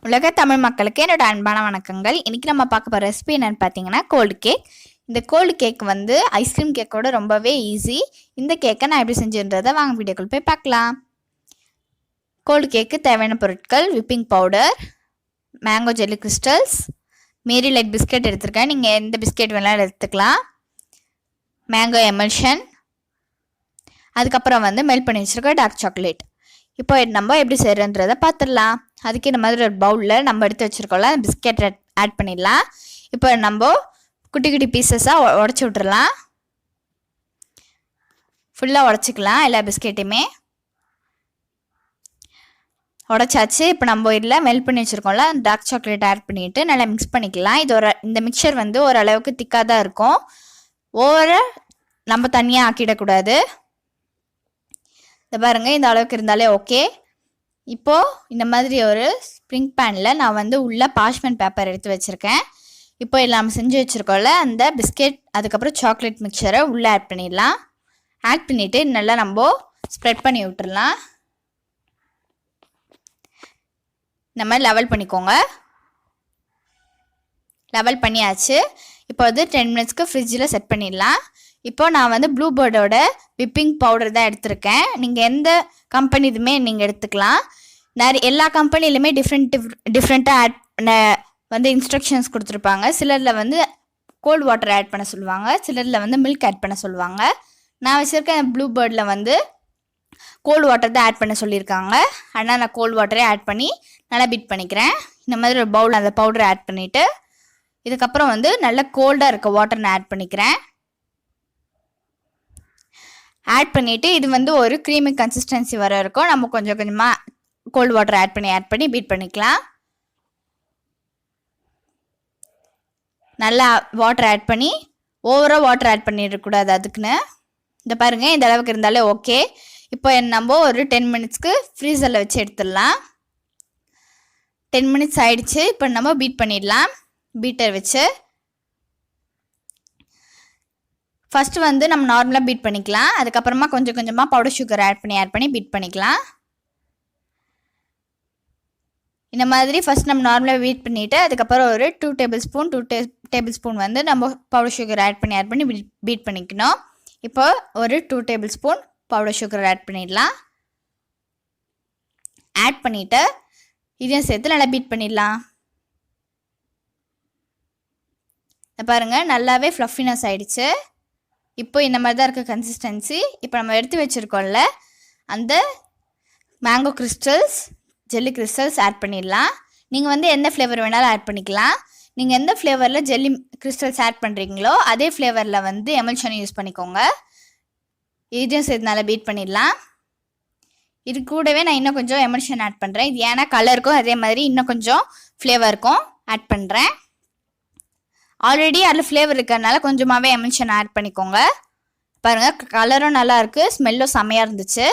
உலக தமிழ் மக்களுக்கு என்னோட அன்பான வணக்கங்கள். இன்னைக்கு நம்ம பார்க்க போகிற ரெசிபி என்னென்னு பார்த்தீங்கன்னா கோல்டு கேக். இந்த கோல்டு கேக் வந்து ஐஸ்கிரீம் கேக்கோட ரொம்பவே ஈஸி. இந்த கேக்கை நான் எப்படி செஞ்சுன்றதை வாங்க வீடியோக்குள் போய் பார்க்கலாம். கோல்டு கேக்கு தேவையான பொருட்கள்: whipping powder, mango jelly crystals, Marie light biscuit எடுத்துருக்கேன். நீங்கள் எந்த பிஸ்கெட் வேணாலும் எடுத்துக்கலாம். மேங்கோ எமல்ஷன், அதுக்கப்புறம் வந்து மெல்ட் பண்ணி வச்சுருக்க டார்க் சாக்லேட். இப்போ நம்ம எப்படி செய்கிறன்றதை பார்த்துடலாம். அதுக்கு இந்த மாதிரி ஒரு பவுலில் நம்ம எடுத்து வச்சுருக்கோம்ல பிஸ்கெட் ஆட் பண்ணிடலாம். இப்போ நம்ம குட்டி குட்டி பீசஸாக உடச்சி விட்றலாம். ஃபுல்லாக உடச்சிக்கலாம் எல்லா பிஸ்கெட்டையுமே. உடச்சாச்சு. இப்போ நம்ம இதில் மெல்ட் பண்ணி வச்சுருக்கோம்ல டார்க் சாக்லேட் ஆட் பண்ணிவிட்டு நல்லா மிக்ஸ் பண்ணிக்கலாம். இந்த மிக்சர் வந்து ஓரளவுக்கு திக்காக தான் இருக்கும். ஓவராக நம்ம தனியாக ஆக்கிடக்கூடாது. இதை பாருங்கள், இந்த அளவுக்கு இருந்தாலே ஓகே. இப்போது இந்த மாதிரி ஒரு ஸ்ப்ரிங் பேனில் நான் வந்து உள்ளே பார்ச்மெண்ட் பேப்பர் எடுத்து வச்சுருக்கேன். இப்போ நம்ம செஞ்சு வச்சுருக்கோம்ல அந்த பிஸ்கெட் அதுக்கப்புறம் சாக்லேட் மிக்சரை உள்ளே ஆட் பண்ணிடலாம். ஆட் பண்ணிவிட்டு நல்லா நம்ம ஸ்ப்ரெட் பண்ணி விட்டுடலாம். இந்த மாதிரி லெவல் பண்ணிக்கோங்க. லெவல் பண்ணியாச்சு. இப்போ வந்து 10 மினிட்ஸ்க்கு ஃப்ரிட்ஜில் செட் பண்ணிடலாம். இப்போ நான் வந்து ப்ளூ பேர்டோட விப்பிங் பவுடர் தான் எடுத்திருக்கேன். நீங்கள் எந்த கம்பெனி இதுவுமே நீங்கள் எடுத்துக்கலாம். எல்லா கம்பெனிலுமே டிஃப்ரெண்ட்டாக ஆட் வந்து இன்ஸ்ட்ரக்ஷன்ஸ் கொடுத்துருப்பாங்க. சிலரில் வந்து கோல்டு வாட்டர் ஆட் பண்ண சொல்லுவாங்க, சிலரில் வந்து மில்க் ஆட் பண்ண சொல்லுவாங்க. நான் வச்சுருக்கேன் ப்ளூ பேர்டில் வந்து கோல்டு வாட்டர் தான் ஆட் பண்ண சொல்லியிருக்காங்க. ஆனால் நான் கோல்டு வாட்டரே ஆட் பண்ணி நல்லா பீட் பண்ணிக்கிறேன். இந்த மாதிரி ஒரு பவுல் அந்த பவுடரை ஆட் பண்ணிவிட்டு இதுக்கப்புறம் வந்து நல்லா கோல்டாக இருக்க வாட்டர் நான் ஆட் பண்ணிக்கிறேன். ஆட் பண்ணிவிட்டு இது வந்து ஒரு க்ரீமி கன்சிஸ்டன்சி வர இருக்கும். நம்ம கொஞ்சம் கொஞ்சமாக கோல்டு வாட்டர் ஆட் பண்ணி பீட் பண்ணிக்கலாம். நல்லா வாட்டர் ஆட் பண்ணி ஓவராக வாட்டர் ஆட் பண்ணிடக்கூடாது அதுக்குன்னு. இந்த பாருங்கள், இந்த அளவுக்கு இருந்தாலே ஓகே. இப்போ நம்ம ஒரு 10 மினிட்ஸ்க்கு ஃப்ரீசரில் வச்சு எடுத்துடலாம். 10 மினிட்ஸ் ஆகிடுச்சு. இப்போ நம்ம பீட் பண்ணிடலாம் பீட்டர் வச்சு. ஃபஸ்ட்டு வந்து நம்ம நார்மலாக பீட் பண்ணிக்கலாம். அதுக்கப்புறமா கொஞ்சம் கொஞ்சமாக பவுடர் சுகர் ஆட் பண்ணி பீட் பண்ணிக்கலாம். இந்த மாதிரி ஃபஸ்ட் நம்ம நார்மலாக பீட் பண்ணிவிட்டு அதுக்கப்புறம் ஒரு 2 டேபிள் ஸ்பூன் வந்து நம்ம பவுடர் சுகர் ஆட் பண்ணி பீட் பண்ணிக்கணும். இப்போ ஒரு 2 tablespoon powder sugar add பண்ணிடலாம். ஆட் பண்ணிவிட்டு இதையும் சேர்த்து நல்லா பீட் பண்ணிடலாம். பாருங்கள், நல்லாவே ஃப்ளஃபினஸ் ஆகிடுச்சு. இப்போ இந்த மாதிரி தான் இருக்க கன்சிஸ்டன்சி. இப்போ நம்ம எடுத்து வச்சுருக்கோம்ல அந்த mango crystals, jelly crystals add பண்ணிடலாம். நீங்கள் வந்து எந்த ஃப்ளேவர் வேணாலும் ஆட் பண்ணிக்கலாம். நீங்கள் எந்த ஃப்ளேவரில் ஜெல்லி கிறிஸ்டல்ஸ் ஆட் பண்ணுறீங்களோ அதே ஃப்ளேவரில் வந்து எமல்ஷன் யூஸ் பண்ணிக்கோங்க. இதையும் சேர்த்து நல்லா பீட் பண்ணிடலாம். இது கூடவே நான் இன்னும் கொஞ்சம் எமல்ஷன் ஆட் பண்ணுறேன். இது ஏன்னா கலருக்கும் அதே மாதிரி இன்னும் கொஞ்சம் ஃப்ளேவருக்கும் ஆட் பண்ணுறேன். ஆல்ரெடி அதில் ஃப்ளேவர் இருக்கிறதுனால கொஞ்சமாகவே எமல்ஷன் ஆட் பண்ணிக்கோங்க. பாருங்கள், கலரும் நல்லா இருக்குது, ஸ்மெல்லும் செம்மையாக இருந்துச்சு.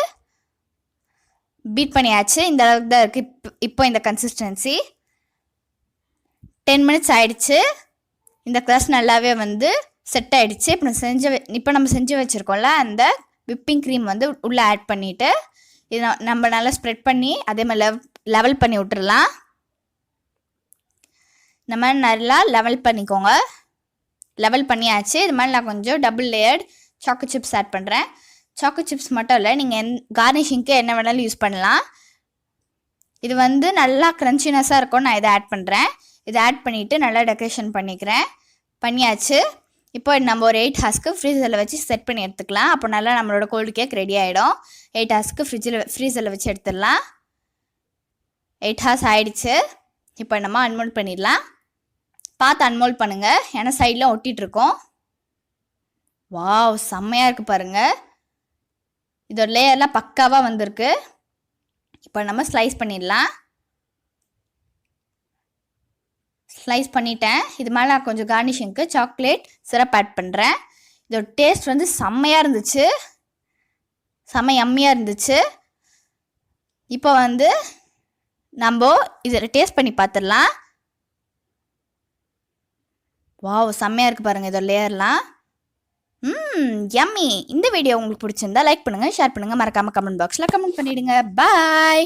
பீட் பண்ணியாச்சு. இந்த அளவுக்கு தான் இருக்குது இப்போ இந்த கன்சிஸ்டன்சி. 10 மினிட்ஸ் ஆகிடுச்சு. இந்த க்ரஸ் நல்லாவே வந்து செட் ஆகிடுச்சு. இப்போ நம்ம செஞ்சு வச்சுருக்கோம்ல அந்த விப்பிங் க்ரீம் வந்து உள்ளே ஆட் பண்ணிவிட்டு இது நம்ம நல்லா ஸ்ப்ரெட் பண்ணி அதே மாதிரி லெவல் பண்ணி விட்டுறலாம். இந்த மாதிரி நல்லா லெவல் பண்ணிக்கோங்க. லெவல் பண்ணியாச்சு. இது மாதிரி நான் கொஞ்சம் double layered choco chips add பண்ணுறேன். சாக்கோ சிப்ஸ் மட்டும் இல்லை, நீங்கள் கார்னிஷிங்க்கு என்ன வேணாலும் யூஸ் பண்ணலாம். இது வந்து நல்லா க்ரன்ச்சினஸாக இருக்கும். நான் இதை ஆட் பண்ணுறேன். இதை ஆட் பண்ணிவிட்டு நல்லா டெக்கரேஷன் பண்ணியாச்சு. இப்போ நம்ம ஒரு 8 ஹார்ஸ்க்கு ஃப்ரீசரில் வச்சு செட் பண்ணி எடுத்துக்கலாம். அப்போ நல்லா நம்மளோட கோல்டு கேக் ரெடி ஆகிடும். 8 ஹார்ஸ்க்கு ஃப்ரீசரில் வச்சு எடுத்துடலாம். 8 ஹார்ஸ் ஆகிடுச்சு. இப்போ நம்ம அன்மோல்ட் பண்ணிடலாம். பார்த்து அன்மோல்ட் பண்ணுங்கள், ஏன்னா சைடில் ஒட்டிகிட்ருக்கோம். வாவ், செம்மையாக இருக்குது பாருங்கள். இதோட லேயர்லாம் பக்காவாக வந்திருக்கு. இப்போ நம்ம ஸ்லைஸ் பண்ணிடலாம். ஸ்லைஸ் பண்ணிட்டேன். இது மேலே நான் கொஞ்சம் கார்னிஷிங்க்கு சாக்லேட் சிரப் ஆட் பண்ணுறேன். இதோட டேஸ்ட் வந்து செம்மையாக இருந்துச்சு, செம்ம யம்மியாக இருந்துச்சு. இப்போ வந்து நம்ம இதை டேஸ்ட் பண்ணி பார்த்துடலாம். வாவ், செம்மையாக இருக்குது பாருங்கள் இதோட லேயர்லாம். யம்மி. இந்த வீடியோ உங்களுக்கு பிடிச்சிருந்தா லைக் பண்ணுங்கள், ஷேர் பண்ணுங்கள், மறக்காமல் கமெண்ட் பாக்ஸில் கமெண்ட் பண்ணிவிடுங்க. பாய்.